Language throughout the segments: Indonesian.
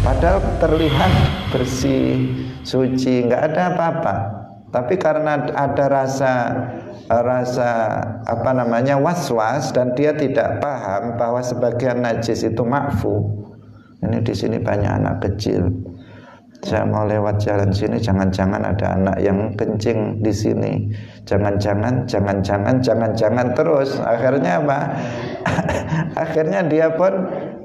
padahal terlihat bersih, suci, nggak ada apa-apa. Tapi karena ada rasa was-was, dan dia tidak paham bahwa sebagian najis itu ma'fu. Ini di sini banyak anak kecil. Saya mau lewat jalan sini, jangan-jangan ada anak yang kencing di sini. Jangan-jangan terus. Akhirnya apa? Akhirnya dia pun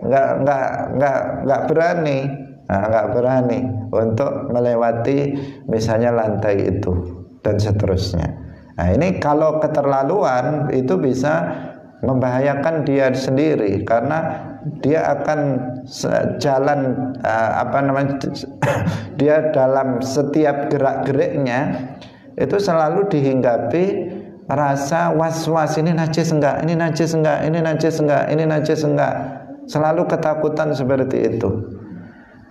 nggak berani, nggak berani untuk melewati misalnya lantai itu dan seterusnya. Nah, ini kalau keterlaluan itu bisa membahayakan dia sendiri, karena dia akan jalan dia dalam setiap gerak-geriknya itu selalu dihinggapi rasa was-was, ini najis enggak, ini najis enggak, ini najis enggak, ini najis enggak, selalu ketakutan seperti itu.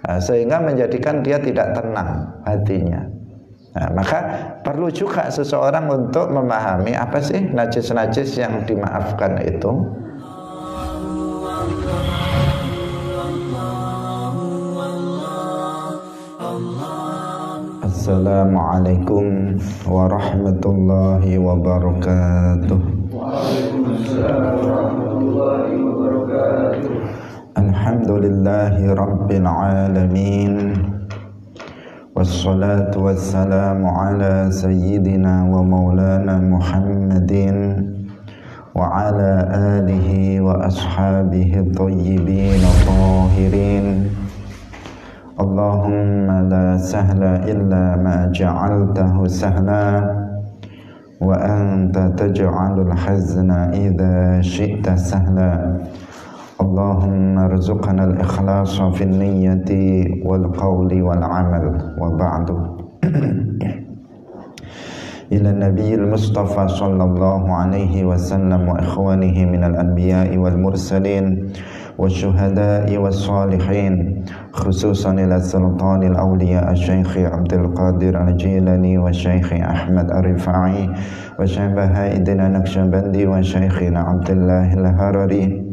Nah, sehingga menjadikan dia tidak tenang hatinya. Nah, maka perlu juga seseorang untuk memahami apa sih najis-najis yang dimaafkan itu. Assalamualaikum warahmatullahi wabarakatuh. Alhamdulillahi rabbil alamin. Wassalatu wassalamu ala sayyidina wa maulana Muhammadin wa ala alihi wa ashabihi thayyibin tahirin. Allahumma la sahla illa ma ja'altahu sahla wa anta taj'alul hazna idha syi'ta sahla. Allahumma arzuqna al-ikhlasa fi niyyati wal qawli wal amal, wa ba'du. Ila nabiyil mustafa sallallahu alaihi wasallam wa ikhwanihi minal anbiya'i wal mursalin والشهداء والصالحين خصوصا إلى السلطان الأولياء الشيخ عبد القادر الجيلاني والشيخ أحمد الرفاعي وشيخ بهاء-الدين النقشبندي وشيخنا عبد الله الهرري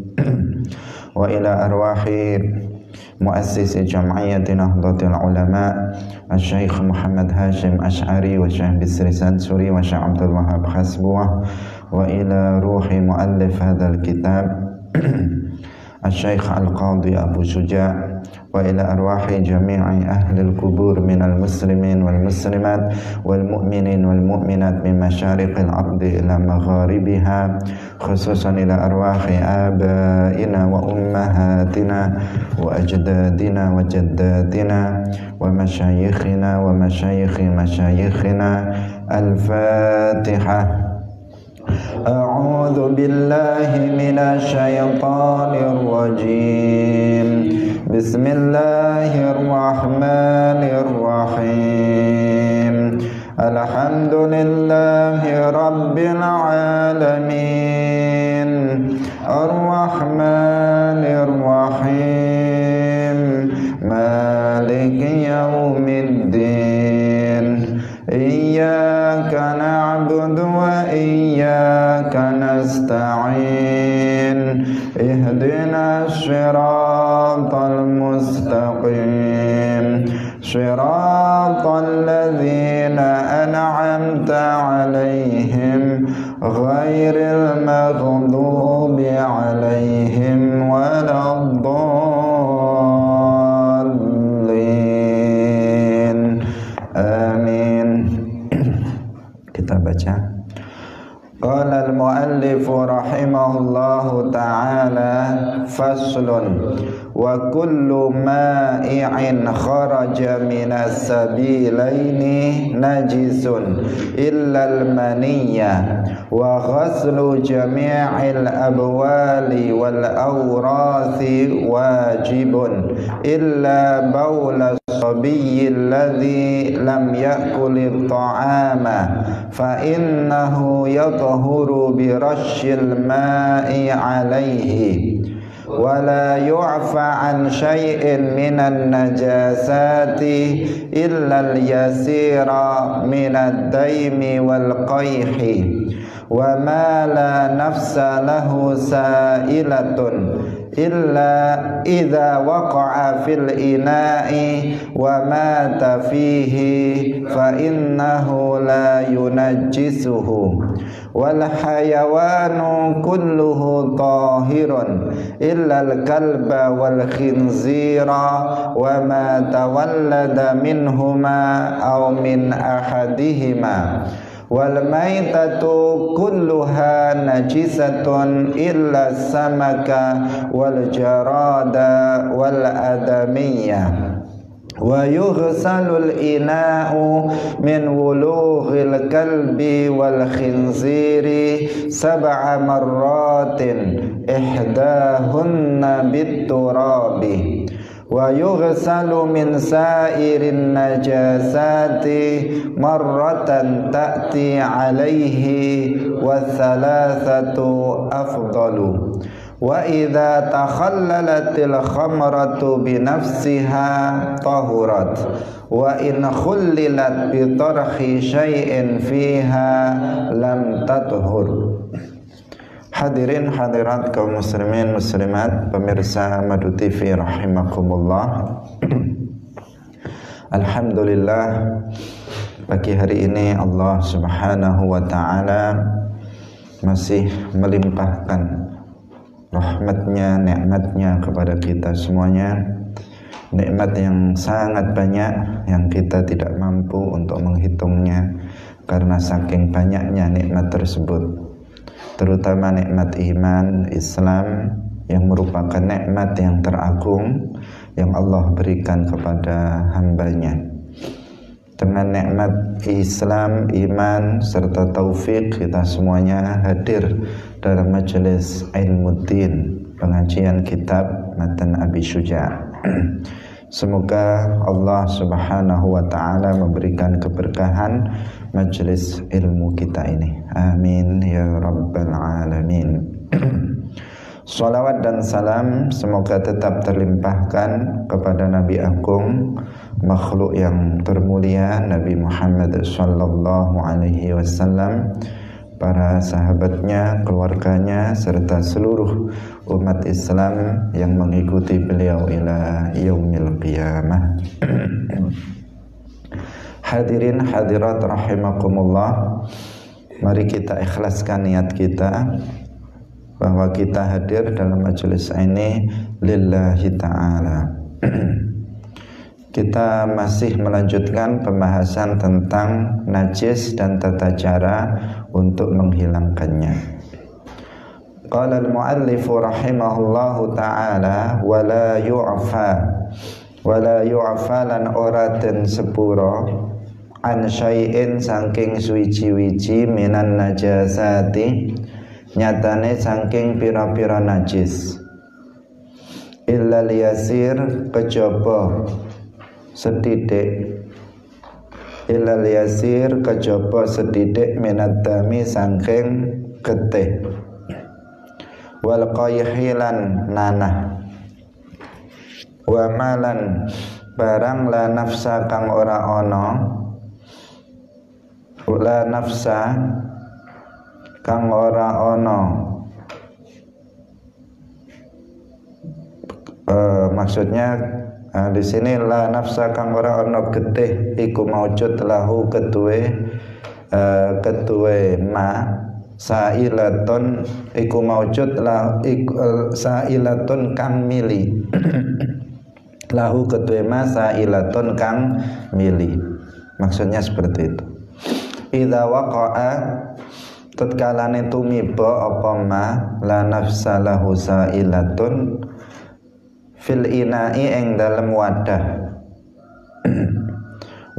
وإلى أرواح مؤسس جمعية نهضة العلماء الشيخ محمد هاشم أشعري والشيخ بسر سنسوري والشيخ عبد الوهاب حسبوه وإلى روح مؤلف هذا الكتاب الشيخ القاضي أبو شجاع وإلى أرواح جميع أهل القبور من المسلمين والمسلمات والمؤمنين والمؤمنات من مشارق الأرض إلى مغاربها خصوصا إلى أرواح آبائنا وأمهاتنا وأجدادنا وجداتنا ومشايخنا ومشايخ مشايخنا. الفاتحة. أعوذ بالله من الشيطان الرجيم. بسم الله الرحمن الرحيم. الحمد لله رب العالمين الرحمن الرحيم مالك يوم الدين. إياك نعبد وإياك نستعين. اهدنا الصراط المستقيم صراط الذين أنعمت عليهم غير المغضوب عليهم ولا الضالين. آمين. Kita baca. Qala al-muallif rahimahullahu ta'ala faslun wa kullu ma'i'in kharaja minas sabilaini najisun illa al-maniyya wa ghaslu jami'il abwali wal awrathi wajibun illa bawla sabiyyi alladhi lam ya'kul at-ta'ama fa innahu yatahuru bi rashil ma'i alayhi wa la yu'fa an shay'in minan najasati illa al-yasira minad daimi wal qayhi wa ma la nafsa lahu sa'ilatun illa idza waqa'a fil ina'i wa mata fihi fa innahu la yunajjisuhu wal hayawanu kulluhu tahirun illa al kalba wal khinzira wa ma tawallada minhuma aw min ahadihima wal maitatu kulluha najisatun illa samaka wal jarada wal adamiyah wa yughsalul ina'u min wulughil kalbi wal khinziri sab'a marratin ihdahunna bit-turabi wa yughsalu min sa'irin najasati marratan ta'ti alaihi wa thalathatu afdalu wa idza takhallalatil khamratu bi nafsiha tahurat wa in khullilat bi tarhi syai'in fiha lam tathur. Hadirin hadirat kaum muslimin muslimat pemirsa Madu TV rahimakumullah. Alhamdulillah, pagi hari ini Allah Subhanahu wa taala masih melimpahkan rahmatnya, nikmatnya kepada kita semuanya. Nikmat yang sangat banyak yang kita tidak mampu untuk menghitungnya karena saking banyaknya nikmat tersebut. Terutama nikmat iman Islam yang merupakan nikmat yang teragung yang Allah berikan kepada hambanya. Dengan nikmat Islam, iman, serta taufik kita semuanya hadir dalam majelis Ilmuddin, pengajian kitab Matan Abi Syuja'. Semoga Allah Subhanahu wa ta'ala memberikan keberkahan majelis ilmu kita ini. Amin ya rabbal alamin. Salawat dan salam semoga tetap terlimpahkan kepada Nabi Agung, makhluk yang termulia Nabi Muhammad sallallahu alaihi wasallam, para sahabatnya, keluarganya, serta seluruh umat Islam yang mengikuti beliau ila yaumil qiyamah. Hadirin hadirat rahimakumullah, mari kita ikhlaskan niat kita bahwa kita hadir dalam majelis ini lillahi ta'ala. Kita masih melanjutkan pembahasan tentang najis dan tata cara untuk menghilangkannya. Qala al-muallif rahimahullahu ta'ala wa la yu'fa lan ora den sepura an syai'in saking suwiji-wiji minan najasati, nyatane saking pira-pira najis, illa liyasir kejaba sedidik, ilal yasir kejaba sedidik minat dami saking getih, wal qayhilan nanah, wa malan barang la nafsa kang ora ana, la nafsa kang ora ana, maksudnya di sini la nafsa kang ora ana getih iku maujud lahu ketuwe ma sailatun iku maujud lahu sailatun kang mili lahu ketuwe ma sailatun kang mili, maksudnya seperti itu. Idza waqa'a tatkalane tumiba apa ma la nafsa lahu sailatun fil ina'i ing dalem wadah,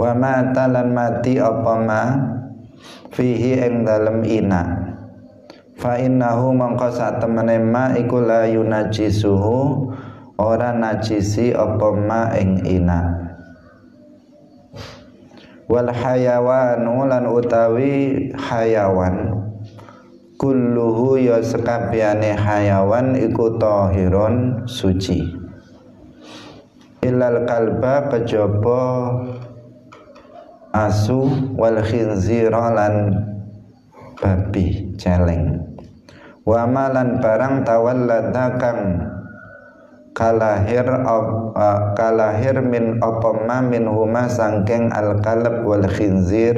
wa mata lan mati apa ma fihi ing dalem ina, fa innahu mangka satemene ma iku la yunajisuhu ora najisi apa ma ing ina, wal hayawanu lan utawi hayawan kulluhu ya sekabehane hayawan iku tahirun suci, ilal kalba kejaba asu wal khinzira lan babi celeng, wa malan barang tawallada kang kalahir min opoma min huma sangkeng al-kalb wal khinzir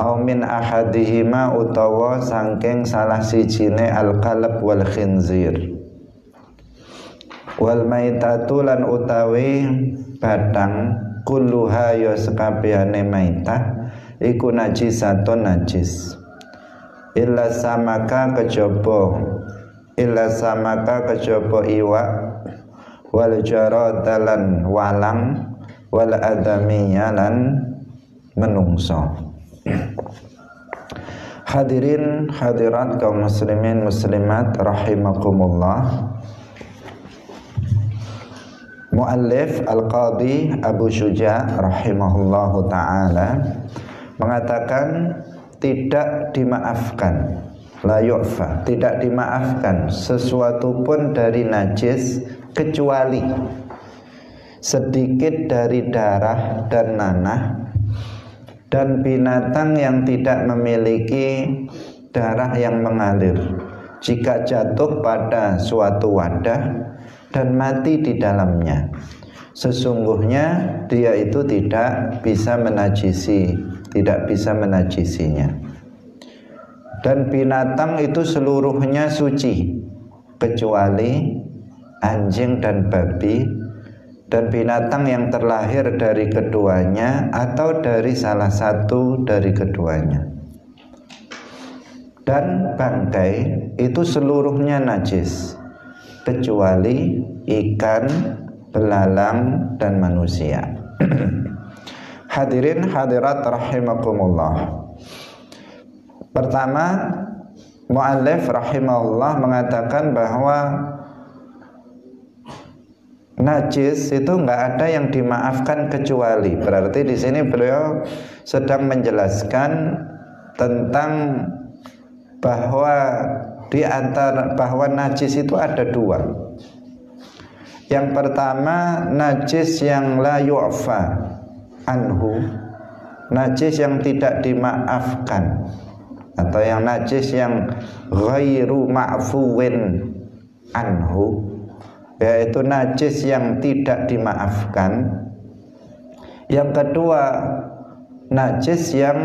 au min ahadihima utawa sangkeng salah sijine al-kalb wal khinzir wal maitatu lan utawi batang kulluha ya sekabehane maitah iku najisatun najis illa samaka kejaba iwak wal jaradalan walang wal adamiyalan menungso. Hadirin hadirat kaum muslimin muslimat rahimakumullah. Muallif Al-Qadhi Abu Syuja rahimahullahu taala mengatakan tidak dimaafkan, la yu'fa, tidak dimaafkan sesuatu pun dari najis kecuali sedikit dari darah dan nanah dan binatang yang tidak memiliki darah yang mengalir jika jatuh pada suatu wadah dan mati di dalamnya, sesungguhnya dia itu tidak bisa menajisinya. Dan binatang itu seluruhnya suci kecuali anjing dan babi dan binatang yang terlahir dari keduanya atau dari salah satu dari keduanya. Dan bangkai itu seluruhnya najis kecuali ikan, belalang dan manusia. Hadirin hadirat rahimakumullah. Pertama, muallif rahimahullah mengatakan bahwa najis itu enggak ada yang dimaafkan kecuali. Berarti di sini beliau sedang menjelaskan tentang bahwa najis itu ada dua. Yang pertama, najis yang la yu'fa anhu, najis yang tidak dimaafkan, atau yang najis yang ghairu ma'fuwin anhu, yaitu najis yang tidak dimaafkan. Yang kedua, najis yang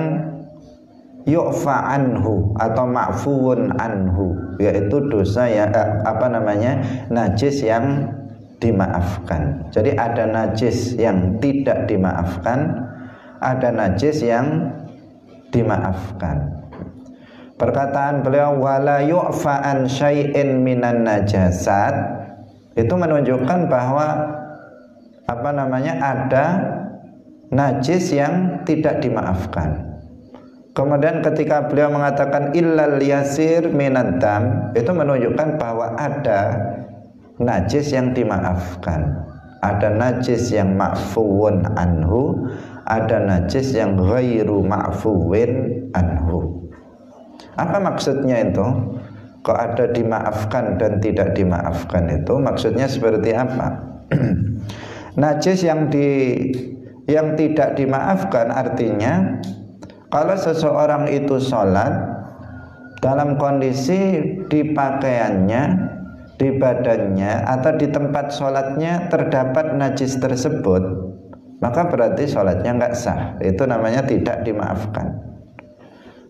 yu'fa anhu atau ma'fuwun anhu, yaitu dosa yang najis yang dimaafkan. Jadi ada najis yang tidak dimaafkan, ada najis yang dimaafkan. Perkataan beliau wala yu'fa an syai'in minan najasat itu menunjukkan bahwa ada najis yang tidak dimaafkan. Kemudian ketika beliau mengatakan illal yasir minad dam, itu menunjukkan bahwa ada najis yang dimaafkan, ada najis yang ma'fuwun anhu, ada najis yang ghairu ma'fuwin anhu. Apa maksudnya itu? Kok ada dimaafkan dan tidak dimaafkan itu? Maksudnya seperti apa? Najis yang tidak dimaafkan artinya kalau seseorang itu sholat dalam kondisi di pakaiannya, di badannya atau di tempat sholatnya terdapat najis tersebut, maka berarti sholatnya nggak sah. Itu namanya tidak dimaafkan.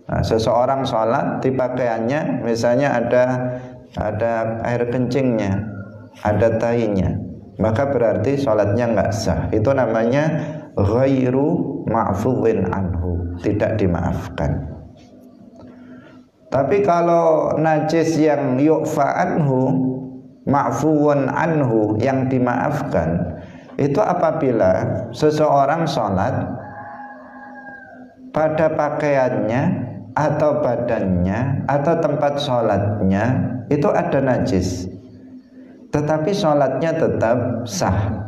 Nah, seseorang sholat di pakaiannya, misalnya ada air kencingnya, ada tainya, maka berarti sholatnya nggak sah. Itu namanya ghairu ma'fuwin anhu, tidak dimaafkan. Tapi kalau najis yang yu'fa anhu, ma'fuwun anhu, yang dimaafkan, itu apabila seseorang sholat pada pakaiannya atau badannya atau tempat sholatnya itu ada najis, tetapi sholatnya tetap sah,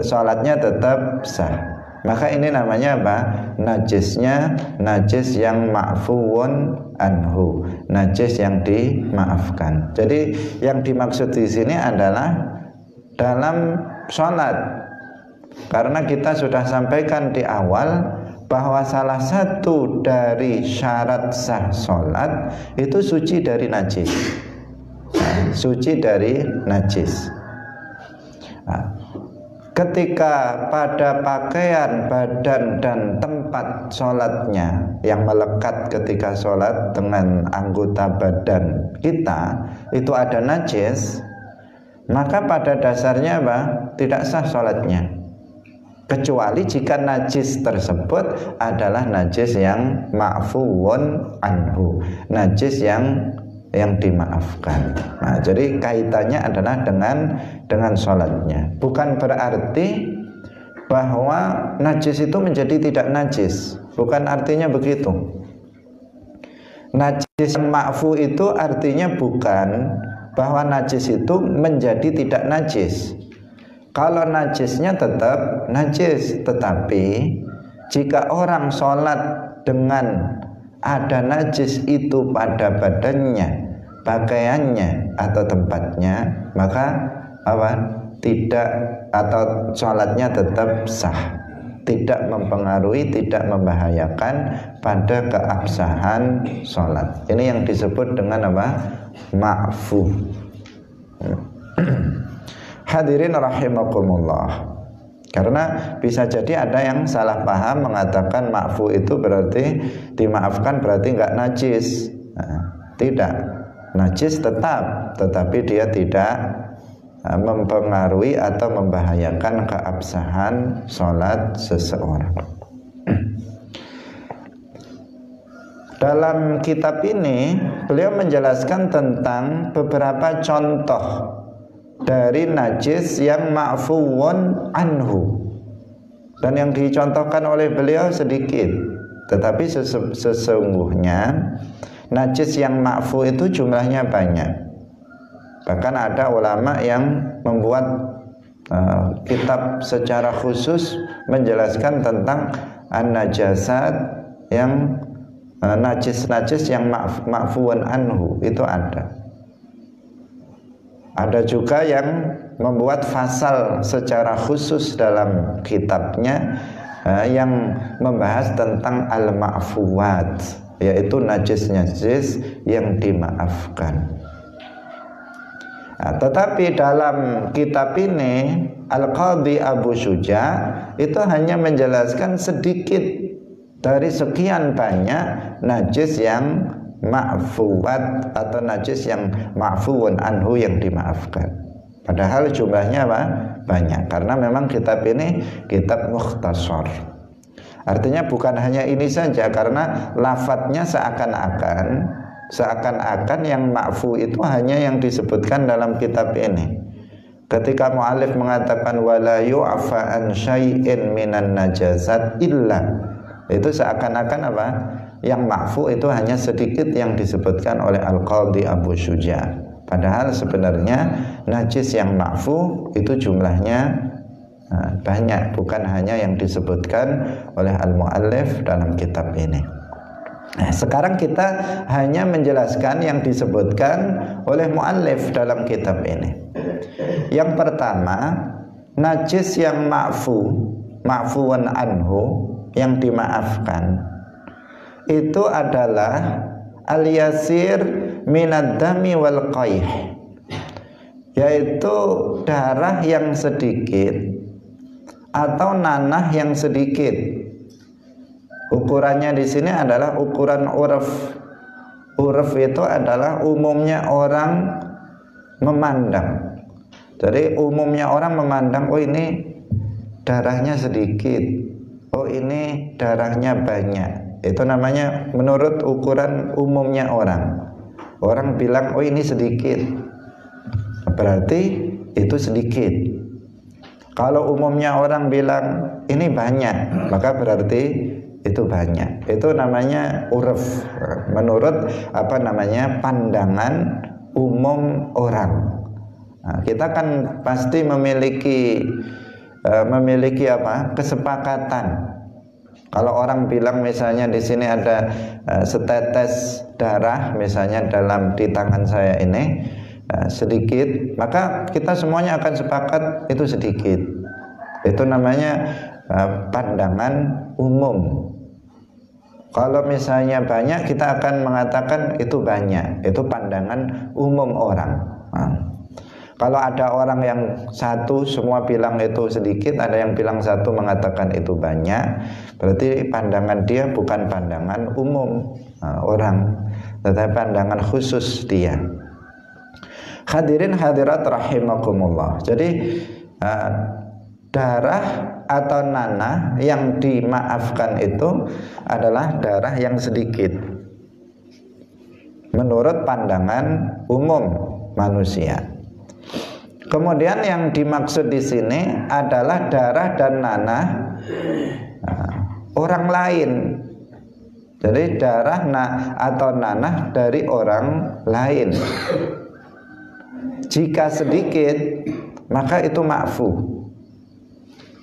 sholatnya tetap sah, maka ini namanya apa? Najisnya najis yang ma'fuwun anhu, najis yang dimaafkan. Jadi yang dimaksud di sini adalah dalam sholat, karena kita sudah sampaikan di awal bahwa salah satu dari syarat sah sholat itu suci dari najis. Nah, suci dari najis. Nah, ketika pada pakaian, badan, dan tempat sholatnya yang melekat ketika sholat dengan anggota badan kita itu ada najis, maka pada dasarnya apa? Tidak sah sholatnya, kecuali jika najis tersebut adalah najis yang ma'fuun anhu, najis yang dimaafkan. Nah, jadi kaitannya adalah dengan sholatnya. Bukan berarti bahwa najis itu menjadi tidak najis, bukan artinya begitu. Najis yang ma'fu itu artinya bukan bahwa najis itu menjadi tidak najis. Kalau najisnya tetap najis, tetapi jika orang sholat dengan ada najis itu pada badannya, pakaiannya, atau tempatnya, maka apa? Tidak, atau sholatnya tetap sah, tidak mempengaruhi, tidak membahayakan pada keabsahan sholat. Ini yang disebut dengan apa? Ma'fu. Hadirin rahimakumullah. Karena bisa jadi ada yang salah paham mengatakan ma'fu itu berarti dimaafkan, berarti enggak najis. Nah, tidak, najis tetap, tetapi dia tidak mempengaruhi atau membahayakan keabsahan sholat seseorang. Dalam kitab ini beliau menjelaskan tentang beberapa contoh dari najis yang ma'fuun anhu, dan yang dicontohkan oleh beliau sedikit, tetapi sesungguhnya najis yang ma'fu itu jumlahnya banyak. Bahkan ada ulama yang membuat kitab secara khusus menjelaskan tentang an-najasat yang najis-najis yang ma'fuun anhu itu ada. Ada juga yang membuat fasal secara khusus dalam kitabnya yang membahas tentang al-ma'fuwat, yaitu najis-najis yang dimaafkan. Nah, tetapi dalam kitab ini Al-Qadhi Abu Syuja itu hanya menjelaskan sedikit dari sekian banyak najis yang ma'fuwat atau najis yang ma'fuun anhu yang dimaafkan. Padahal jumlahnya apa? Banyak, karena memang kitab ini kitab mukhtasar. Artinya bukan hanya ini saja, karena lafadznya seakan-akan yang ma'fu itu hanya yang disebutkan dalam kitab ini. Ketika mu'alif mengatakan wala yu'afa an syai'in minan najasat illa, itu seakan-akan apa? Yang ma'fu itu hanya sedikit yang disebutkan oleh Al-Qadhi Abu Syuja. Padahal sebenarnya najis yang ma'fu itu jumlahnya banyak, bukan hanya yang disebutkan oleh al-mu'allif dalam kitab ini. Nah, sekarang kita hanya menjelaskan yang disebutkan oleh mu'allif dalam kitab ini. Yang pertama, najis yang ma'fuun anhu, yang dimaafkan, itu adalah al-yasir minad dami wal qaih, yaitu darah yang sedikit atau nanah yang sedikit. Ukurannya di sini adalah ukuran urf. Urf itu adalah umumnya orang memandang. Jadi umumnya orang memandang, oh ini darahnya sedikit, oh ini darahnya banyak. Itu namanya menurut ukuran umumnya orang. Orang bilang oh ini sedikit, berarti itu sedikit. Kalau umumnya orang bilang ini banyak, maka berarti itu banyak. Itu namanya urf, menurut pandangan umum orang. Nah, kita kan pasti memiliki kesepakatan. Kalau orang bilang misalnya di sini ada setetes darah misalnya di tangan saya ini sedikit, maka kita semuanya akan sepakat itu sedikit. Itu namanya pandangan umum. Kalau misalnya banyak, kita akan mengatakan itu banyak. Itu pandangan umum orang. Kalau ada orang yang satu semua bilang itu sedikit, ada yang bilang satu mengatakan itu banyak, berarti pandangan dia bukan pandangan umum orang, tetapi pandangan khusus dia. Hadirin hadirat rahimakumullah. Jadi darah atau nanah yang dimaafkan itu adalah darah yang sedikit menurut pandangan umum manusia. Kemudian yang dimaksud di sini adalah darah dan nanah orang lain. Jadi darah atau nanah dari orang lain. Jika sedikit, maka itu ma'fu.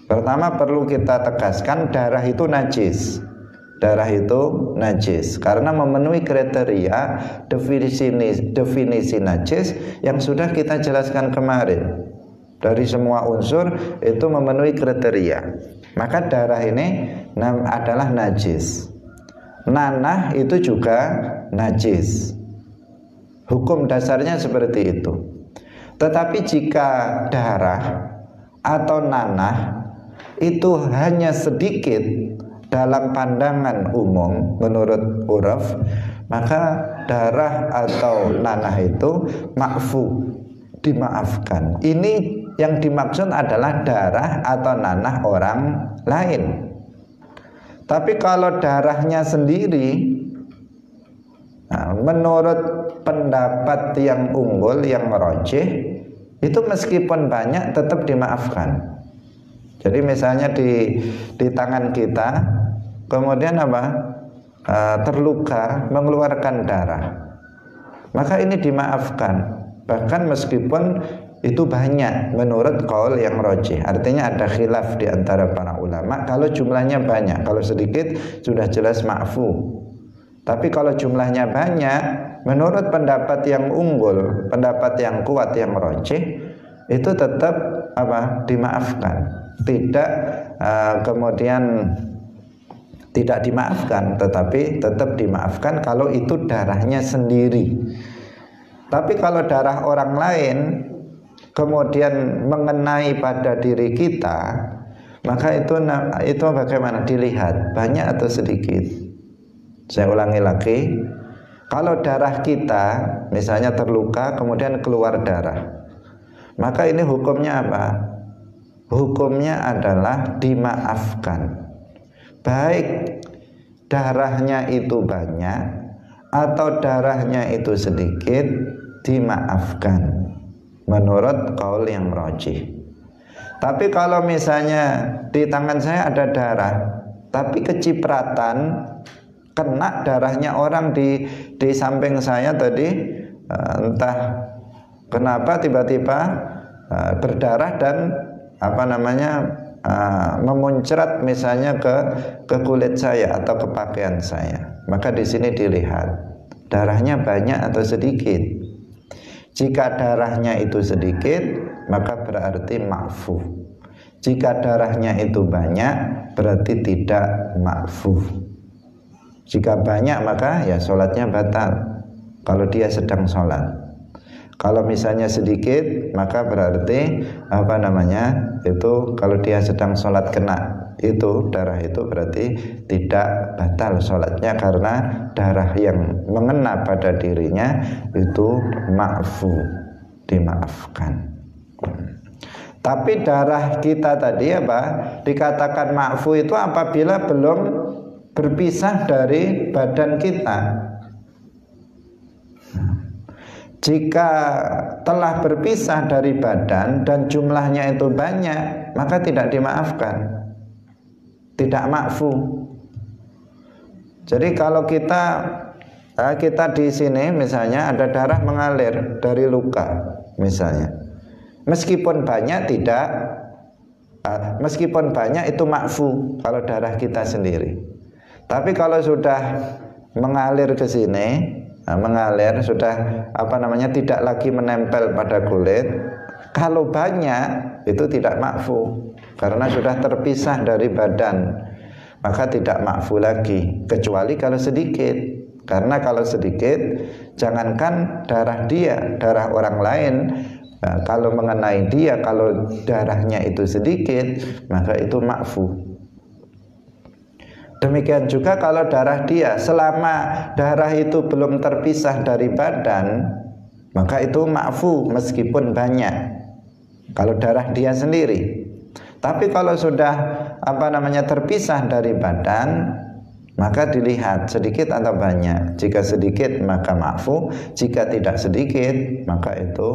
Pertama perlu kita tegaskan, darah itu najis. Darah itu najis karena memenuhi kriteria definisi najis yang sudah kita jelaskan kemarin. Dari semua unsur itu memenuhi kriteria, maka darah ini adalah najis. Nanah itu juga najis. Hukum dasarnya seperti itu. Tetapi jika darah atau nanah itu hanya sedikit dalam pandangan umum menurut uraf, maka darah atau nanah itu ma'fu, dimaafkan. Ini yang dimaksud adalah darah atau nanah orang lain. Tapi kalau darahnya sendiri, menurut pendapat yang unggul, yang rajih, itu meskipun banyak tetap dimaafkan. Jadi misalnya di tangan kita kemudian terluka mengeluarkan darah, maka ini dimaafkan, bahkan meskipun itu banyak menurut qaul yang rajih. Artinya ada khilaf di antara para ulama. Kalau jumlahnya banyak, kalau sedikit sudah jelas ma'fu. Tapi kalau jumlahnya banyak, menurut pendapat yang unggul, pendapat yang kuat yang rajih, itu tetap dimaafkan. Tidak kemudian tidak dimaafkan, tetapi tetap dimaafkan kalau itu darahnya sendiri. Tapi kalau darah orang lain kemudian mengenai pada diri kita, maka itu bagaimana? Dilihat banyak atau sedikit. Saya ulangi lagi, kalau darah kita misalnya terluka kemudian keluar darah, maka ini hukumnya apa? Hukumnya adalah dimaafkan. Baik darahnya itu banyak atau darahnya itu sedikit, dimaafkan menurut qaul yang rajih. Tapi kalau misalnya di tangan saya ada darah, tapi kecipratan kena darahnya orang di samping saya tadi, entah kenapa tiba-tiba berdarah dan memuncrat misalnya ke kulit saya atau ke pakaian saya, maka di sini dilihat darahnya banyak atau sedikit. Jika darahnya itu sedikit, maka berarti ma'fu. Jika darahnya itu banyak, berarti tidak ma'fu. Jika banyak, maka ya sholatnya batal kalau dia sedang sholat. Kalau misalnya sedikit, maka berarti itu kalau dia sedang sholat kena itu darah itu berarti tidak batal sholatnya, karena darah yang mengena pada dirinya itu ma'fu, dimaafkan. Tapi darah kita tadi dikatakan ma'fu itu apabila belum berpisah dari badan kita. Jika telah berpisah dari badan dan jumlahnya itu banyak, maka tidak dimaafkan, tidak ma'fu. Jadi kalau kita di sini misalnya ada darah mengalir dari luka misalnya, meskipun banyak meskipun banyak itu ma'fu kalau darah kita sendiri. Tapi kalau sudah mengalir ke sini, mengalir sudah tidak lagi menempel pada kulit, kalau banyak itu tidak ma'fu karena sudah terpisah dari badan, maka tidak ma'fu lagi, kecuali kalau sedikit. Karena kalau sedikit jangankan darah dia, darah orang lain, kalau mengenai dia, kalau darahnya itu sedikit, maka itu ma'fu. Demikian juga kalau darah dia, selama darah itu belum terpisah dari badan, maka itu ma'fu meskipun banyak. Kalau darah dia sendiri. Tapi kalau sudah terpisah dari badan, maka dilihat sedikit atau banyak. Jika sedikit maka ma'fu, jika tidak sedikit maka itu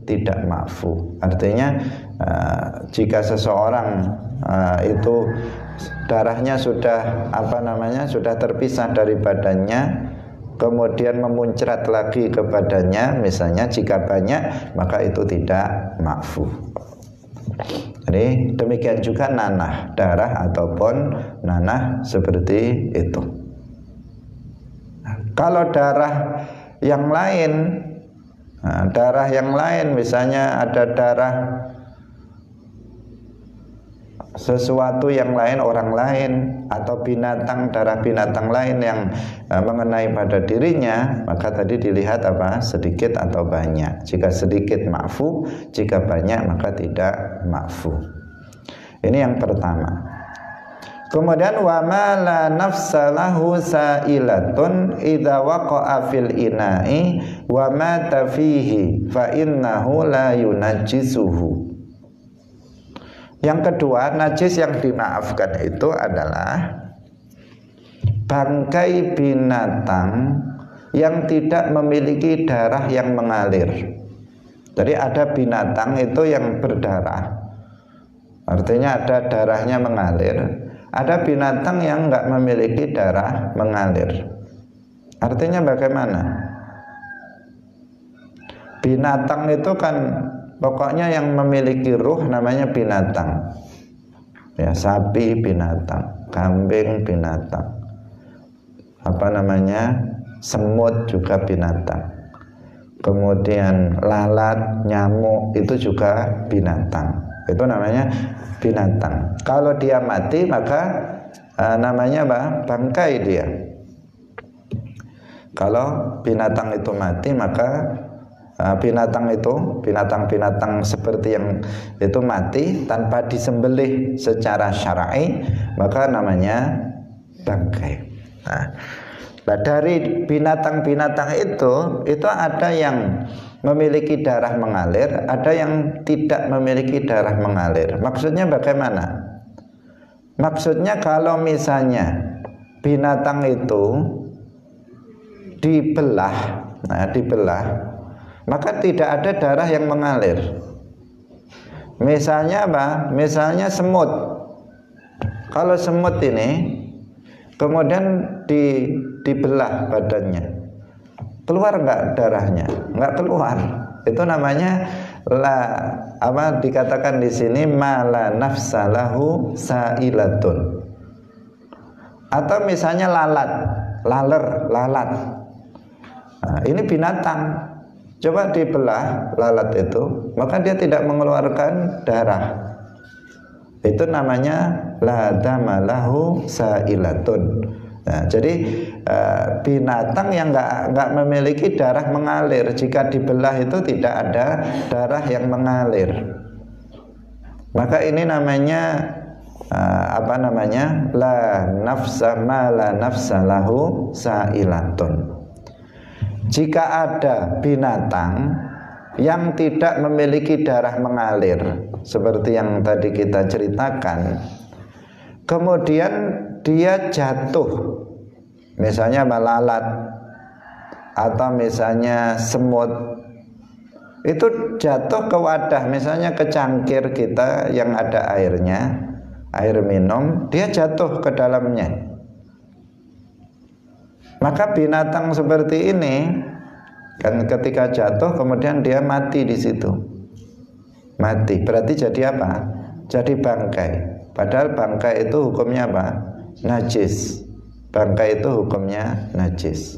tidak ma'fu. Artinya jika seseorang itu darahnya sudah sudah terpisah dari badannya, kemudian memuncrat lagi ke badannya, misalnya jika banyak, maka itu tidak ma'fu. Jadi demikian juga nanah, darah ataupun nanah seperti itu. Kalau darah yang lain, misalnya ada darah sesuatu yang lain, orang lain atau binatang, darah binatang lain yang mengenai pada dirinya, maka tadi dilihat sedikit atau banyak. Jika sedikit ma'fu, jika banyak maka tidak ma'fu. Ini yang pertama. Kemudian wa ma la nafsa lahu sa'ilatun idza waqa'a fil ina'i wa mata fihi fa innahu la yunajjisuhu. Yang kedua, najis yang dimaafkan itu adalah bangkai binatang yang tidak memiliki darah yang mengalir. Jadi ada binatang itu yang berdarah, artinya ada darahnya mengalir. Ada binatang yang enggak memiliki darah mengalir. Artinya bagaimana? Binatang itu kan pokoknya yang memiliki ruh namanya binatang. Ya, sapi binatang, kambing binatang. Semut juga binatang. Kemudian lalat, nyamuk itu juga binatang. Itu namanya binatang. Kalau dia mati maka namanya bangkai dia. Kalau binatang itu mati maka binatang-binatang seperti yang itu mati tanpa disembelih secara syar'i, maka namanya bangkai. Nah, dari binatang-binatang itu ada yang memiliki darah mengalir, ada yang tidak memiliki darah mengalir. Maksudnya bagaimana? Maksudnya kalau misalnya binatang itu dibelah, maka tidak ada darah yang mengalir. Misalnya Misalnya semut. Kalau semut ini kemudian dibelah badannya, keluar enggak darahnya? Enggak keluar. Itu namanya dikatakan di sini mala nafsalahu sa'ilatun. Atau misalnya lalat. Nah, ini binatang. Coba dibelah lalat itu, maka dia tidak mengeluarkan darah. Itu namanya la damalahu sa'ilatun. Nah, jadi binatang yang enggak memiliki darah mengalir, jika dibelah itu tidak ada darah yang mengalir. Maka ini namanya la nafsa ma la nafsa lahu sa'ilatun. Jika ada binatang yang tidak memiliki darah mengalir seperti yang tadi kita ceritakan, kemudian dia jatuh, misalnya lalat atau misalnya semut, itu jatuh ke wadah, misalnya ke cangkir kita yang ada airnya, air minum, dia jatuh ke dalamnya. Maka binatang seperti ini kan ketika jatuh kemudian dia mati di situ. Mati berarti jadi apa? Jadi bangkai. Padahal bangkai itu hukumnya apa? Najis. Bangkai itu hukumnya najis.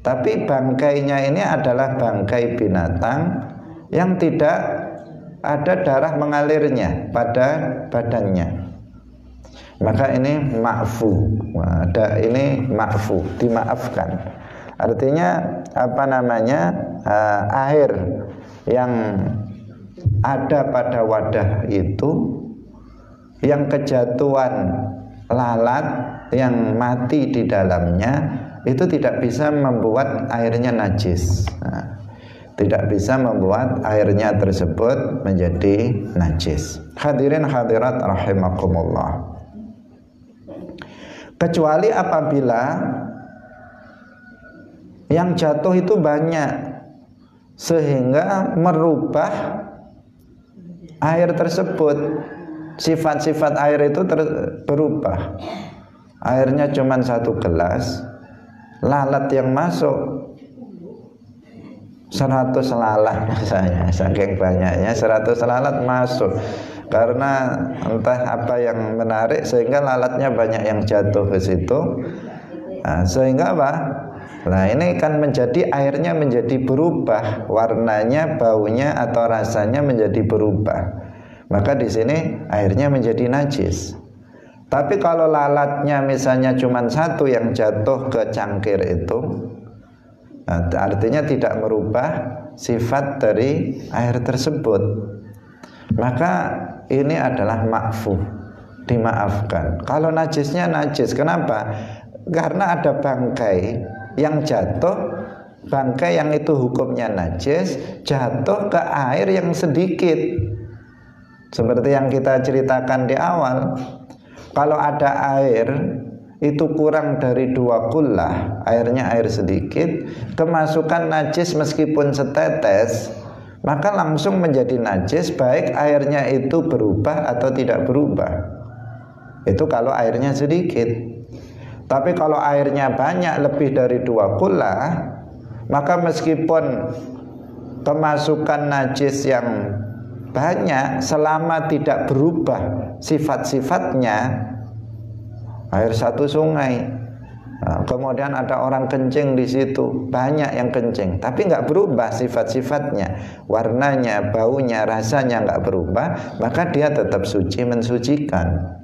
Tapi bangkainya ini adalah bangkai binatang yang tidak ada darah mengalirnya pada badannya. Maka ini ma'fu. Ini ma'fu, dimaafkan. Artinya air yang ada pada wadah itu, yang kejatuhan lalat yang mati di dalamnya, itu tidak bisa membuat airnya najis. Tidak bisa membuat airnya tersebut menjadi najis. Hadirin hadirat rahimakumullah. Kecuali apabila yang jatuh itu banyak sehingga merubah air tersebut, sifat-sifat air itu berubah. Airnya cuma 1 gelas, lalat yang masuk 100 lalat misalnya, saking banyaknya 100 lalat masuk, karena entah apa yang menarik sehingga lalatnya banyak yang jatuh ke situ. Sehingga apa? Nah, ini kan menjadi airnya menjadi berubah, warnanya, baunya atau rasanya menjadi berubah. Maka di sini airnya menjadi najis. Tapi kalau lalatnya misalnya cuma 1 yang jatuh ke cangkir itu, artinya tidak merubah sifat dari air tersebut, maka ini adalah ma'fu, dimaafkan. Kalau najisnya najis, kenapa? Karena ada bangkai yang jatuh, bangkai yang itu hukumnya najis, jatuh ke air yang sedikit. Seperti yang kita ceritakan di awal, kalau ada air itu kurang dari 2 kullah, airnya air sedikit, kemasukan najis meskipun setetes, maka langsung menjadi najis, baik airnya itu berubah atau tidak berubah. Itu kalau airnya sedikit. Tapi kalau airnya banyak, lebih dari 2 kullah, maka meskipun kemasukan najis yang banyak, selama tidak berubah sifat-sifatnya, air 1 sungai, kemudian ada orang kencing di situ, banyak yang kencing, tapi nggak berubah sifat-sifatnya, warnanya, baunya, rasanya nggak berubah, maka dia tetap suci, mensucikan.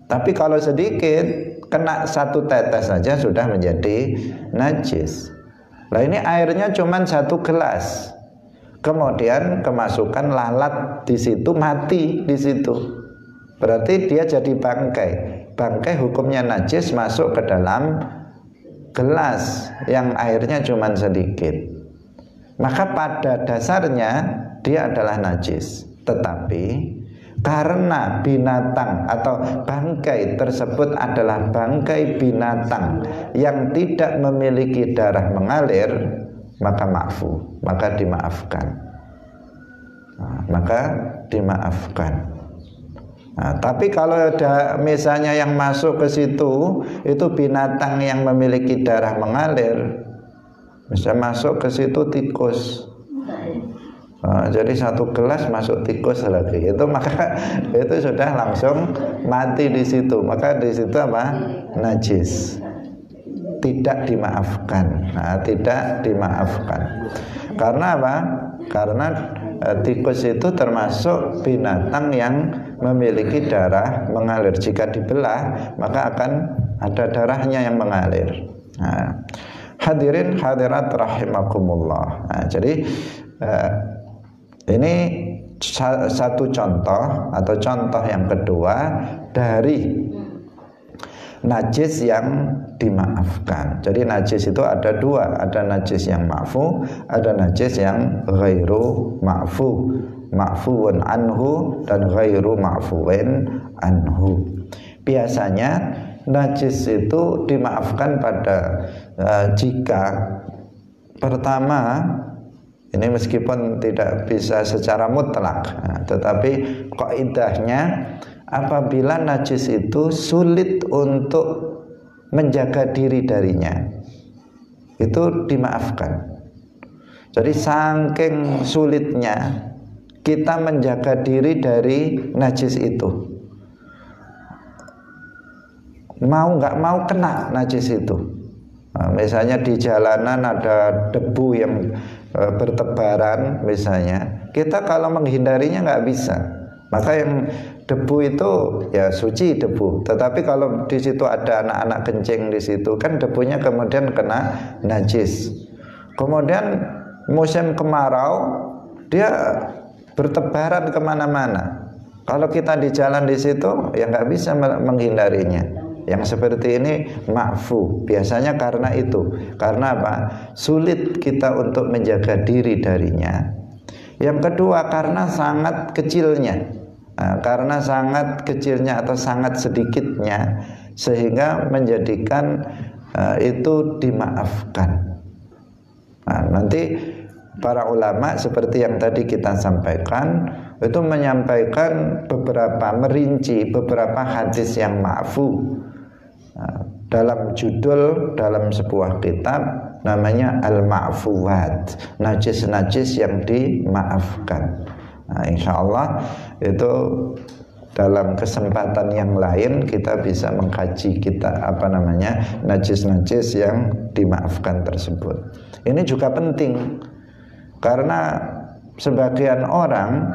Tapi kalau sedikit, kena 1 tetes saja sudah menjadi najis. Nah, ini airnya cuma 1 gelas, kemudian kemasukan lalat di situ, mati di situ, berarti dia jadi bangkai. Bangkai hukumnya najis, masuk ke dalam gelas yang airnya cuma sedikit, maka pada dasarnya dia adalah najis. Tetapi karena binatang atau bangkai tersebut adalah bangkai binatang yang tidak memiliki darah mengalir, maka ma'fu, maka dimaafkan. Maka dimaafkan. Tapi kalau ada misalnya yang masuk ke situ itu binatang yang memiliki darah mengalir, misalnya masuk ke situ tikus, jadi 1 gelas masuk tikus lagi, itu maka itu sudah langsung mati di situ, maka di situ apa? Najis, tidak dimaafkan. Tidak dimaafkan. Karena apa? Karena tikus itu termasuk binatang yang memiliki darah mengalir. Jika dibelah, maka akan ada darahnya yang mengalir. Hadirin hadirat rahimakumullah. Jadi ini satu contoh, atau contoh yang kedua dari najis yang dimaafkan. Jadi najis itu ada 2, ada najis yang ma'fu, ada najis yang ghairu ma'fu, ma'fuun anhu dan ghairu ma'fuin anhu. Biasanya najis itu dimaafkan pada jika pertama, ini meskipun tidak bisa secara mutlak, tetapi kaidahnya apabila najis itu sulit untuk menjaga diri darinya, itu dimaafkan. Jadi saking sulitnya kita menjaga diri dari najis itu, mau nggak mau kena najis itu. Misalnya di jalanan ada debu yang bertebaran misalnya, kita kalau menghindarinya nggak bisa, maka yang debu itu ya suci debu, tetapi kalau di situ ada anak-anak kencing di situ kan debunya kemudian kena najis. Kemudian musim kemarau dia bertebaran kemana-mana. Kalau kita di jalan di situ ya nggak bisa menghindarinya. Yang seperti ini ma'fu, biasanya karena itu. Karena apa? Sulit kita untuk menjaga diri darinya. Yang kedua karena sangat kecilnya. Karena sangat kecilnya atau sangat sedikitnya, sehingga menjadikan itu dimaafkan. Nanti para ulama seperti yang tadi kita sampaikan itu menyampaikan merinci beberapa hadis yang ma'fu dalam judul dalam sebuah kitab namanya Al-Ma'fuwat, najis-najis yang dimaafkan. Insya Allah itu dalam kesempatan yang lain kita bisa mengkaji najis-najis yang dimaafkan tersebut. Ini juga penting karena sebagian orang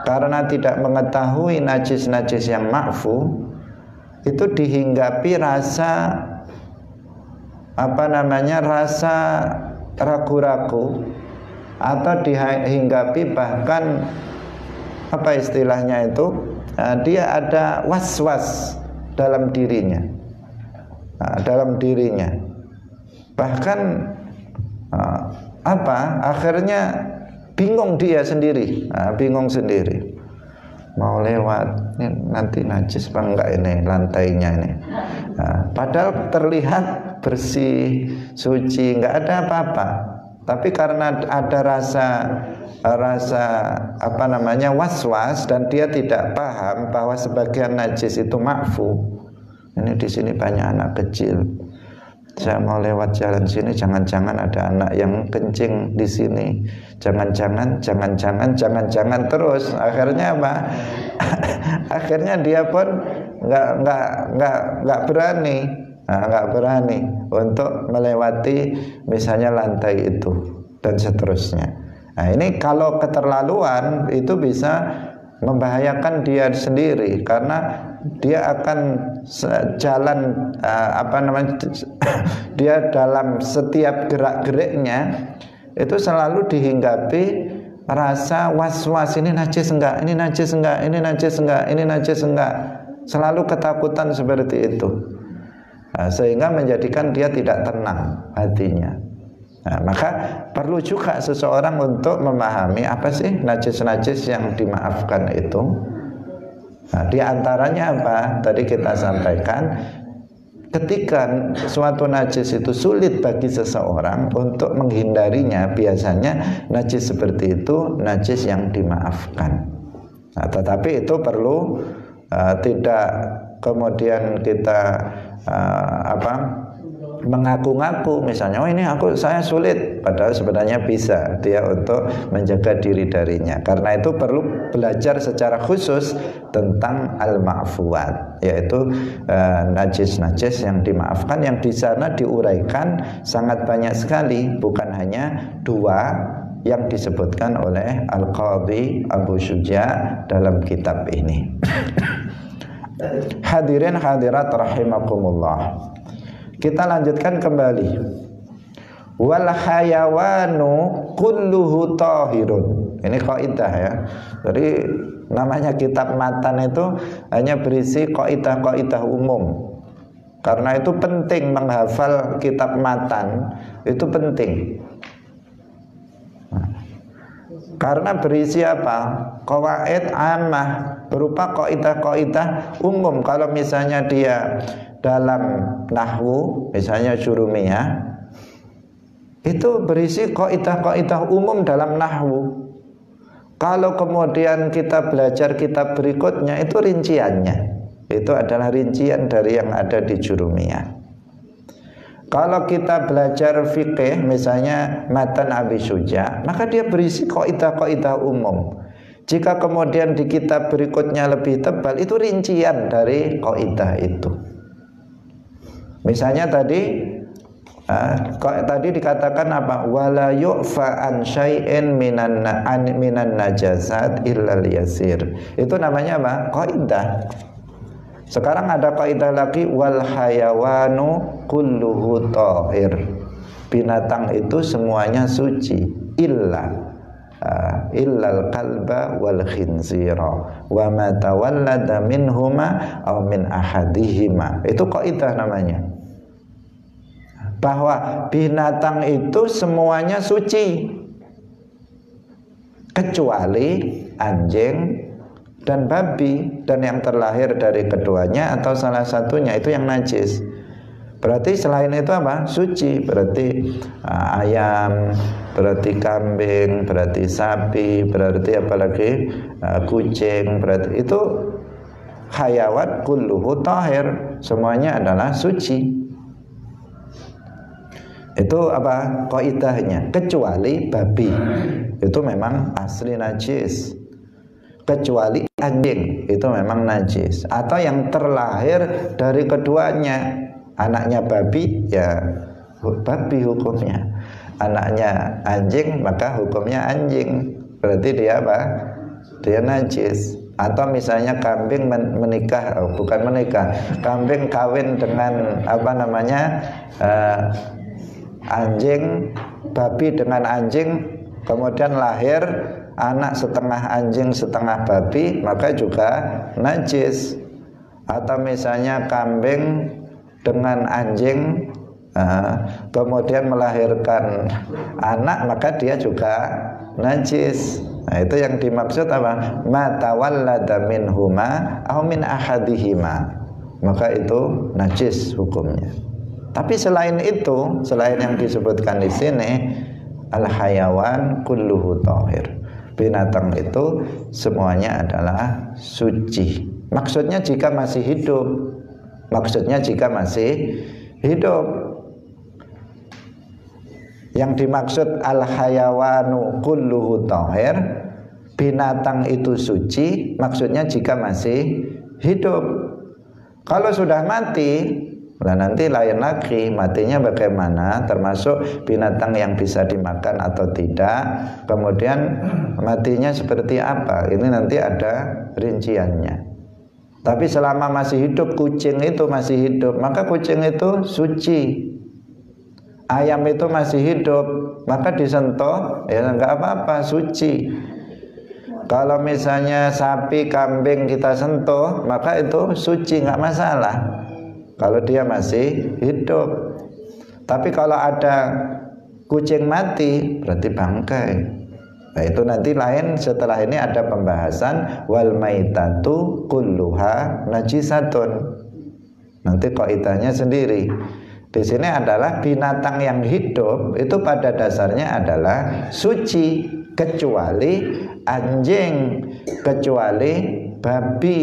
karena tidak mengetahui najis-najis yang ma'fu itu dihinggapi rasa rasa ragu-ragu, atau dihinggapi bahkan istilahnya itu dia ada was-was dalam dirinya, bahkan akhirnya bingung dia sendiri, mau lewat ini nanti najis apa enggak ini lantainya ini, padahal terlihat bersih suci, enggak ada apa-apa. Tapi karena ada rasa was-was dan dia tidak paham bahwa sebagian najis itu ma'fu. Ini di sini banyak anak kecil. Saya mau lewat jalan sini, jangan-jangan ada anak yang kencing di sini. Jangan-jangan terus. Akhirnya apa? Akhirnya dia pun nggak berani untuk melewati misalnya lantai itu dan seterusnya. Nah, ini kalau keterlaluan itu bisa membahayakan dia sendiri karena dia akan jalan dia dalam setiap gerak-geriknya itu selalu dihinggapi rasa was-was, ini najis enggak, ini najis enggak, ini najis enggak, ini najis enggak. Selalu ketakutan seperti itu. Sehingga menjadikan dia tidak tenang hatinya. Maka perlu juga seseorang untuk memahami apa sih najis-najis yang dimaafkan itu. Di antaranya apa? Tadi kita sampaikan, ketika suatu najis itu sulit bagi seseorang untuk menghindarinya, biasanya najis seperti itu najis yang dimaafkan. Tetapi itu perlu tidak kemudian kita mengaku-ngaku, misalnya ini saya sulit, padahal sebenarnya bisa dia untuk menjaga diri darinya. Karena itu perlu belajar secara khusus tentang al-ma'fuwat, yaitu najis-najis yang dimaafkan, yang di sana diuraikan sangat banyak sekali, bukan hanya 2 yang disebutkan oleh Al-Qadhi Abu Syuja dalam kitab ini. Hadirin hadirat rahimakumullah. Kita lanjutkan kembali. Wal hayawanu kulluhu tahirun. Ini kaidah ya. Jadi namanya kitab matan itu hanya berisi kaidah-kaidah umum. Karena itu penting menghafal kitab matan, itu penting. Karena berisi apa? Qawaid ammah, berupa kaidah-kaidah umum. Kalau misalnya dia dalam nahwu, misalnya Jurumiyah, itu berisi kaidah-kaidah umum dalam nahwu. Kalau kemudian kita belajar kitab berikutnya, itu rinciannya. Itu adalah rincian dari yang ada di Jurumiyah. Kalau kita belajar fikih, misalnya Matan Abi Syuja, maka dia berisi kaidah-kaidah umum. Jika kemudian di kitab berikutnya lebih tebal, itu rincian dari kaidah itu. Misalnya tadi Kok tadi dikatakan apa? Wala yu'fa an syai'in minan najasat illal yasir. Itu namanya apa? Kaidah. Sekarang ada kaidah lagi, wal hayawanu kulluhu thahir. Binatang itu semuanya suci illal kalba wal khinzira wa ma tawallada minhuma aw min ahadihima. Itu kaidah namanya. Bahwa binatang itu semuanya suci kecuali anjing dan babi, dan yang terlahir dari keduanya atau salah satunya itu yang najis. Berarti selain itu apa? Suci. Berarti ayam, berarti kambing, berarti sapi, berarti apalagi kucing, berarti itu hayawan kulluhu thahir, semuanya adalah suci. Itu apa? Kaidahnya. Kecuali babi, itu memang asli najis. Kecuali anjing, itu memang najis. Atau yang terlahir dari keduanya. Anaknya babi, ya babi hukumnya. Anaknya anjing, maka hukumnya anjing. Berarti dia apa? Dia najis. Atau misalnya kambing menikah, bukan menikah, kambing kawin dengan apa namanya, anjing, babi dengan anjing, kemudian lahir anak setengah anjing setengah babi, maka juga najis. Atau misalnya kambing dengan anjing, kemudian melahirkan anak, maka dia juga najis. Nah, itu yang dimaksud apa? Ma tawallada minhuma aw min ahadihima, maka itu najis hukumnya. Tapi selain itu, selain yang disebutkan di sini, al hayawan kulluhu thahir. Binatang itu semuanya adalah suci. Maksudnya jika masih hidup. Maksudnya jika masih hidup. Yang dimaksud al hayawanu kulluhu thahir, binatang itu suci, maksudnya jika masih hidup. Kalau sudah mati, nah nanti lain lagi matinya bagaimana, termasuk binatang yang bisa dimakan atau tidak, kemudian matinya seperti apa, ini nanti ada rinciannya. Tapi selama masih hidup, kucing itu masih hidup, maka kucing itu suci. Ayam itu masih hidup, maka disentuh ya enggak apa-apa, suci. Kalau misalnya sapi, kambing kita sentuh, maka itu suci, enggak masalah kalau dia masih hidup. Tapi kalau ada kucing mati, berarti bangkai. Nah, itu nanti lain, setelah ini ada pembahasan wal maitatu kulluha najisatun. Nanti kaidahnya sendiri. Di sini adalah binatang yang hidup itu pada dasarnya adalah suci kecuali anjing, kecuali babi,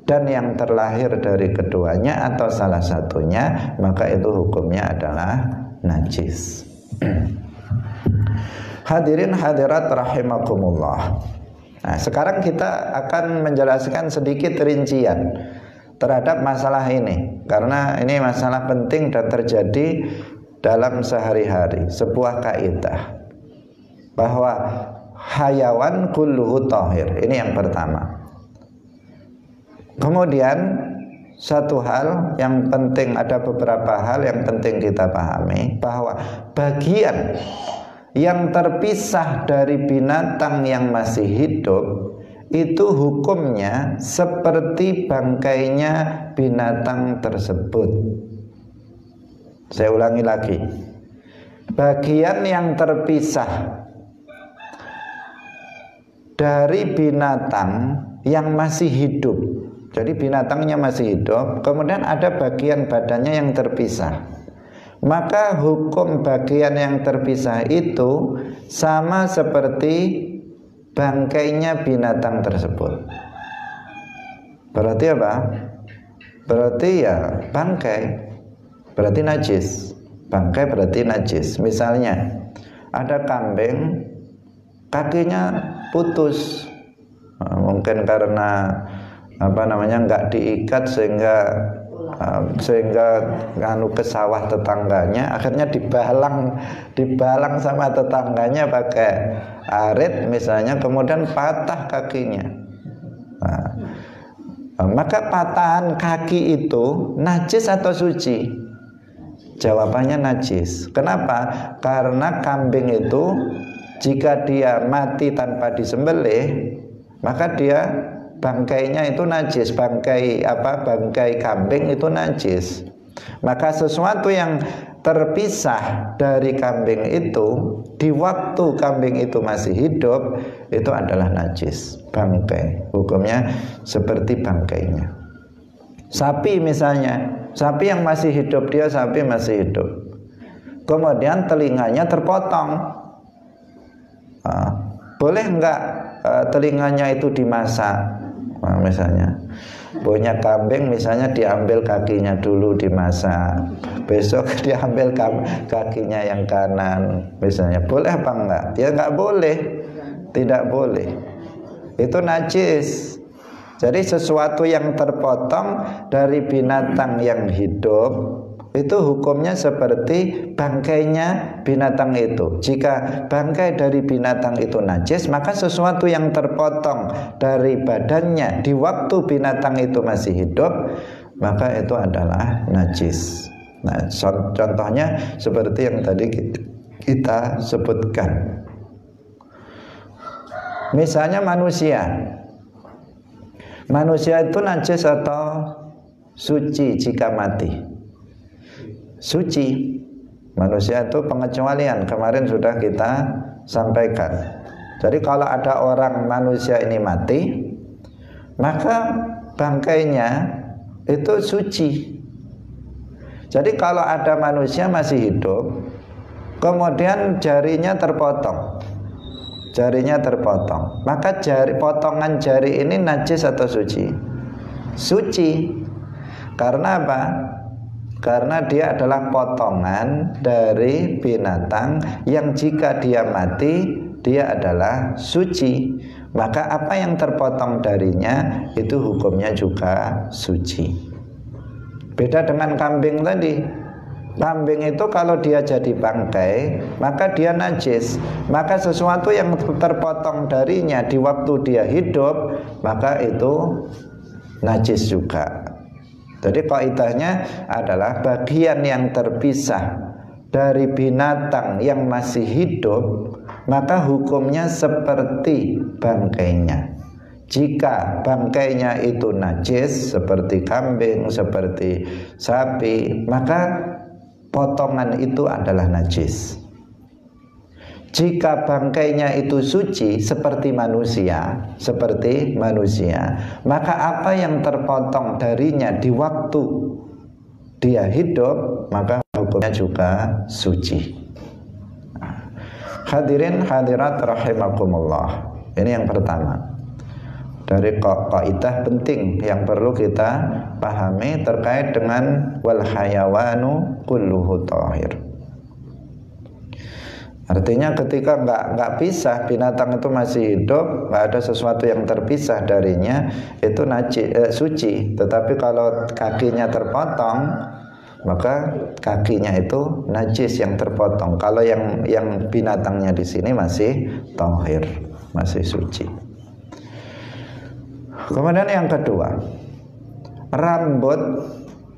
dan yang terlahir dari keduanya atau salah satunya, maka itu hukumnya adalah najis. Hadirin hadirat rahimakumullah. Nah, sekarang kita akan menjelaskan sedikit rincian terhadap masalah ini, karena ini masalah penting dan terjadi dalam sehari-hari. Sebuah kaidah bahwa hayawan kulluhu thahir, ini yang pertama. Kemudian satu hal yang penting, ada beberapa hal yang penting kita pahami, bahwa bagian yang terpisah dari binatang yang masih hidup itu hukumnya seperti bangkainya binatang tersebut. Saya ulangi lagi. Bagian yang terpisah dari binatang yang masih hidup. Jadi binatangnya masih hidup, kemudian ada bagian badannya yang terpisah. Maka hukum bagian yang terpisah itu sama seperti bangkainya binatang tersebut. Berarti apa? Berarti ya bangkai, berarti najis. Bangkai berarti najis. Misalnya ada kambing, kakinya putus, mungkin karena apa namanya, nggak diikat sehingga sehingga nganu ke sawah tetangganya, akhirnya dibalang sama tetangganya pakai arit misalnya, kemudian patah kakinya. Maka patahan kaki itu najis atau suci? Jawabannya najis. Kenapa? Karena kambing itu jika dia mati tanpa disembelih, maka dia bangkainya itu najis. Bangkai kambing itu najis. Maka sesuatu yang terpisah dari kambing itu di waktu kambing itu masih hidup itu adalah najis. Bangkai hukumnya seperti bangkainya. Sapi misalnya, sapi yang masih hidup, sapi masih hidup, kemudian telinganya terpotong, boleh enggak telinganya itu dimasak? Misalnya punya kambing, misalnya diambil kakinya dulu dimasak, besok diambil kakinya yang kanan misalnya, boleh apa enggak? Ya enggak boleh, tidak boleh, itu najis. Jadi sesuatu yang terpotong dari binatang yang hidup itu hukumnya seperti bangkainya binatang itu. Jika bangkai dari binatang itu najis, maka sesuatu yang terpotong dari badannya di waktu binatang itu masih hidup, maka itu adalah najis. Nah, contohnya seperti yang tadi kita sebutkan. Misalnya manusia itu najis atau suci jika mati? Suci. Manusia itu pengecualian, kemarin sudah kita sampaikan. Jadi kalau ada orang manusia ini mati, maka bangkainya itu suci. Jadi kalau ada manusia masih hidup, kemudian jarinya terpotong, maka potongan jari ini najis atau suci? Suci. Karena apa? Karena dia adalah potongan dari binatang yang jika dia mati, dia adalah suci. Maka apa yang terpotong darinya itu hukumnya juga suci. Beda dengan kambing tadi. Kambing itu kalau dia jadi bangkai, maka dia najis. Maka sesuatu yang terpotong darinya di waktu dia hidup, maka itu najis juga. Jadi kaidahnya adalah bagian yang terpisah dari binatang yang masih hidup, maka hukumnya seperti bangkainya. Jika bangkainya itu najis seperti kambing, seperti sapi, maka potongan itu adalah najis. Jika bangkainya itu suci seperti manusia, maka apa yang terpotong darinya di waktu dia hidup, maka hukumnya juga suci. Hadirin hadirat rahimakumullah. Ini yang pertama dari kaidah penting yang perlu kita pahami terkait dengan wal hayawanu kulluhu thahir. Artinya ketika nggak pisah, binatang itu masih hidup, nggak ada sesuatu yang terpisah darinya, itu suci. Tetapi kalau kakinya terpotong, maka kakinya itu najis yang terpotong. Kalau yang binatangnya di sini masih thahir, masih suci. Kemudian yang kedua, rambut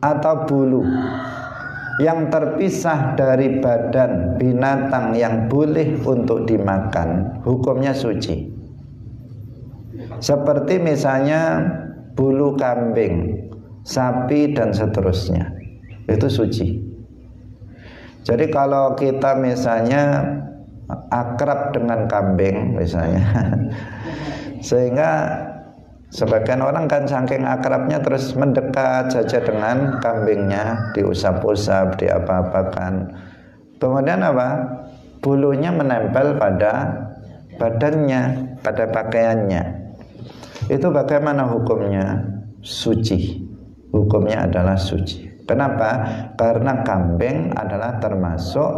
atau bulu yang terpisah dari badan binatang yang boleh untuk dimakan, hukumnya suci. Seperti misalnya bulu kambing, sapi dan seterusnya, itu suci. Jadi kalau kita misalnya akrab dengan kambing misalnya sehingga sebagian orang kan saking akrabnya terus mendekat saja dengan kambingnya, diusap-usap, diapa-apakan. Kemudian apa? Bulunya menempel pada badannya, pada pakaiannya. Itu bagaimana hukumnya? Suci. Hukumnya adalah suci. Kenapa? Karena kambing adalah termasuk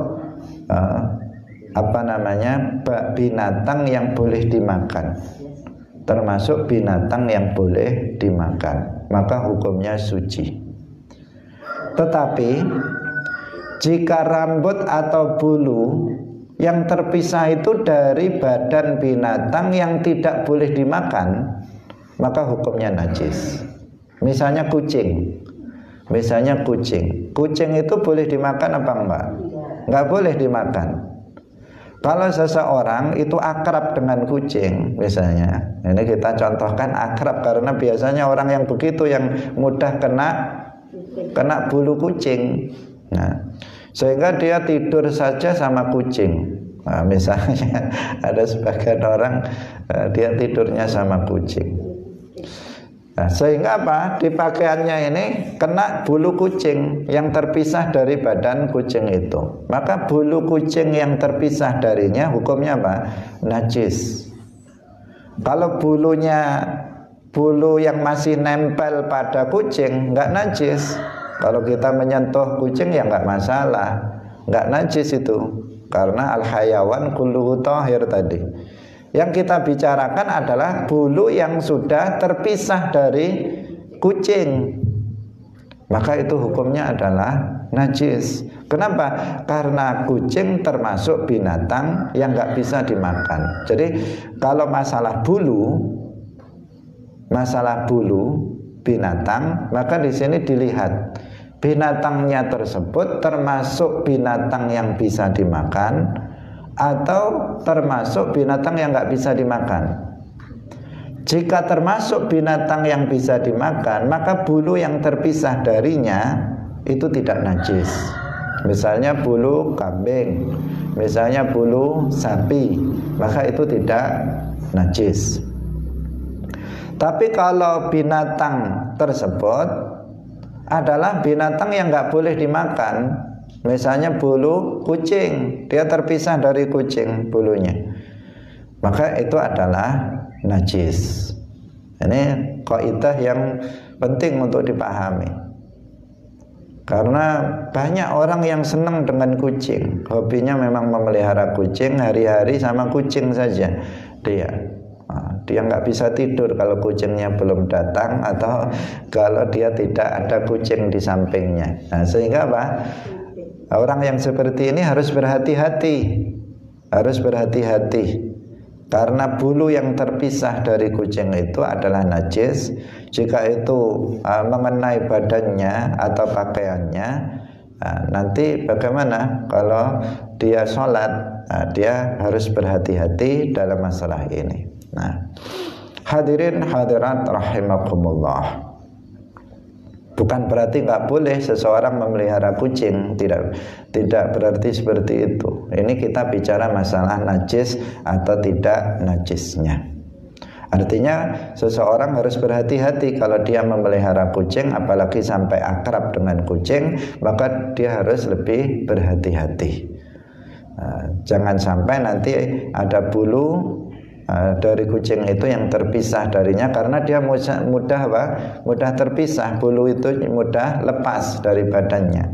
binatang yang boleh dimakan. Termasuk binatang yang boleh dimakan, maka hukumnya suci. Tetapi jika rambut atau bulu yang terpisah itu dari badan binatang yang tidak boleh dimakan, maka hukumnya najis. Misalnya kucing. Kucing itu boleh dimakan apa enggak? Enggak boleh dimakan. Kalau seseorang itu akrab dengan kucing, misalnya, ini kita contohkan akrab karena biasanya orang yang begitu yang mudah kena bulu kucing. Nah, sehingga dia tidur saja sama kucing. Nah, misalnya ada sebagian orang dia tidurnya sama kucing. Nah, sehingga apa? Di pakaiannya ini kena bulu kucing yang terpisah dari badan kucing itu. Maka bulu kucing yang terpisah darinya hukumnya apa? Najis. Kalau bulu yang masih nempel pada kucing nggak najis. Kalau kita menyentuh kucing ya nggak masalah, nggak najis itu. Karena al-hayawan kulluhu thahir tadi. Yang kita bicarakan adalah bulu yang sudah terpisah dari kucing. Maka itu hukumnya adalah najis. Kenapa? Karena kucing termasuk binatang yang nggak bisa dimakan. Jadi kalau masalah bulu binatang, maka di sini dilihat binatangnya tersebut termasuk binatang yang bisa dimakan atau termasuk binatang yang nggak bisa dimakan. Jika termasuk binatang yang bisa dimakan, maka bulu yang terpisah darinya itu tidak najis. Misalnya bulu kambing, misalnya bulu sapi, maka itu tidak najis. Tapi kalau binatang tersebut adalah binatang yang nggak boleh dimakan, misalnya bulu kucing, dia terpisah dari kucing bulunya, maka itu adalah najis. Ini kaidah yang penting untuk dipahami. Karena banyak orang yang senang dengan kucing, hobinya memang memelihara kucing, hari-hari sama kucing saja dia nggak bisa tidur kalau kucingnya belum datang atau kalau dia tidak ada kucing di sampingnya. Nah, sehingga apa? Orang yang seperti ini harus berhati-hati. Karena bulu yang terpisah dari kucing itu adalah najis. Jika itu mengenai badannya atau pakaiannya, nanti bagaimana kalau dia sholat? Dia harus berhati-hati dalam masalah ini. Nah, hadirin hadirat rahimakumullah. Bukan berarti nggak boleh seseorang memelihara kucing, tidak berarti seperti itu. Ini kita bicara masalah najis atau tidak najisnya. Artinya seseorang harus berhati-hati kalau dia memelihara kucing, apalagi sampai akrab dengan kucing, maka dia harus lebih berhati-hati. Jangan sampai nanti ada bulu dari kucing itu yang terpisah darinya, karena dia mudah terpisah, bulu itu mudah lepas dari badannya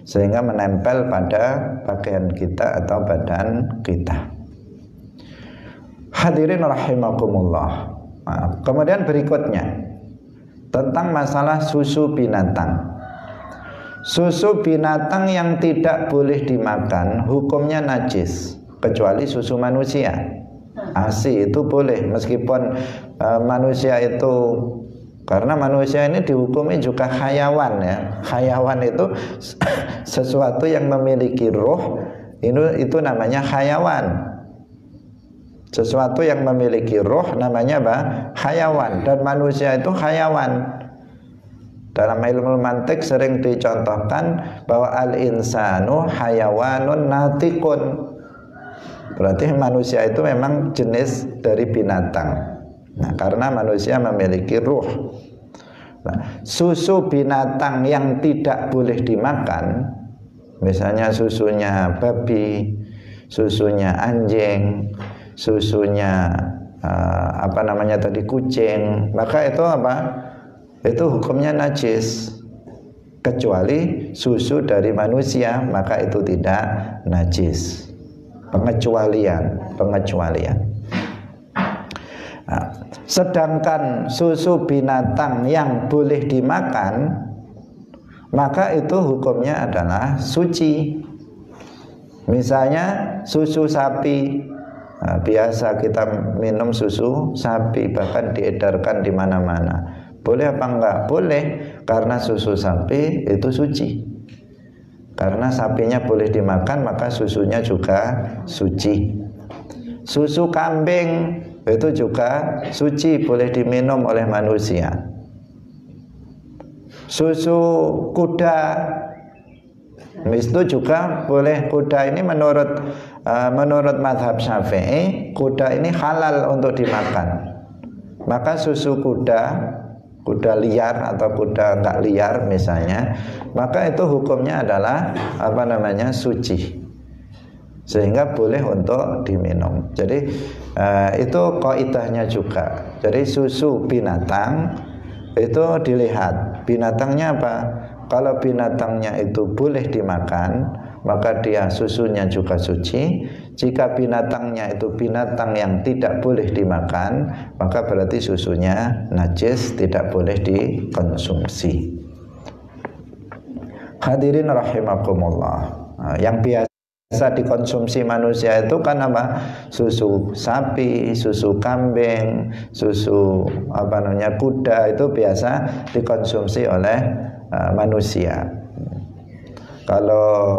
sehingga menempel pada pakaian kita atau badan kita. Hadirin rahimakumullah. Kemudian berikutnya tentang masalah susu binatang. Susu binatang yang tidak boleh dimakan hukumnya najis, kecuali susu manusia. ASI itu boleh, meskipun manusia itu, karena manusia ini dihukumi juga hayawan ya. Hayawan itu sesuatu yang memiliki roh, itu namanya hayawan. Sesuatu yang memiliki roh namanya apa? Hayawan. Dan manusia itu hayawan. Dalam ilmu mantik sering dicontohkan bahwa al-insanu hayawanun natikun. Berarti manusia itu memang jenis dari binatang. Nah, karena manusia memiliki ruh. Nah, susu binatang yang tidak boleh dimakan, misalnya susunya babi, susunya anjing, susunya kucing, maka itu apa? Itu hukumnya najis. Kecuali susu dari manusia, maka itu tidak najis. Pengecualian. Nah, sedangkan susu binatang yang boleh dimakan, maka itu hukumnya adalah suci. Misalnya susu sapi, nah, biasa kita minum susu sapi, bahkan diedarkan di mana-mana. Boleh apa enggak? Boleh, karena susu sapi itu suci. Karena sapinya boleh dimakan, maka susunya juga suci. Susu kambing itu juga suci, boleh diminum oleh manusia. Susu kuda itu juga boleh. Kuda ini menurut mazhab Syafi'i, kuda ini halal untuk dimakan. Maka susu kuda liar atau kuda enggak liar misalnya, maka itu hukumnya adalah suci, sehingga boleh untuk diminum. Jadi itu kaidahnya juga. Jadi susu binatang itu dilihat binatangnya apa. Kalau binatangnya itu boleh dimakan, maka dia susunya juga suci. Jika binatangnya itu binatang yang tidak boleh dimakan, maka berarti susunya najis, tidak boleh dikonsumsi. Hadirin rahimakumullah. Yang biasa dikonsumsi manusia itu kan apa? Susu sapi, susu kambing, susu kuda, itu biasa dikonsumsi oleh manusia. Kalau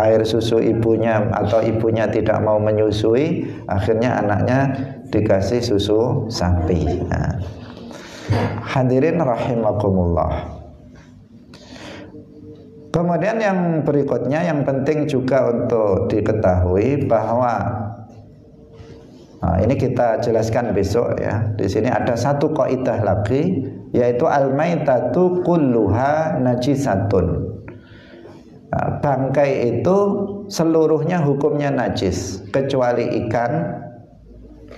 air susu ibunya atau ibunya tidak mau menyusui, akhirnya anaknya dikasih susu sapi. Nah, hadirin rahimakumullah. Kemudian yang berikutnya yang penting juga untuk diketahui bahwa ini kita jelaskan besok ya. Di sini ada satu kaidah lagi, yaitu al-maitatu kulluha najisatun. Bangkai itu seluruhnya hukumnya najis kecuali ikan,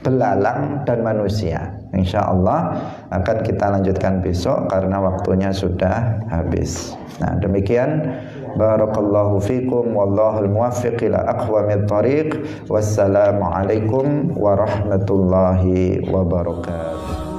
belalang, dan manusia. Insya Allah akan kita lanjutkan besok karena waktunya sudah habis. Nah, demikian. Barakallahu fikum wallahul muwaffiq ila aqwamit thariq. Wassalamualaikum warahmatullahi wabarakatuh.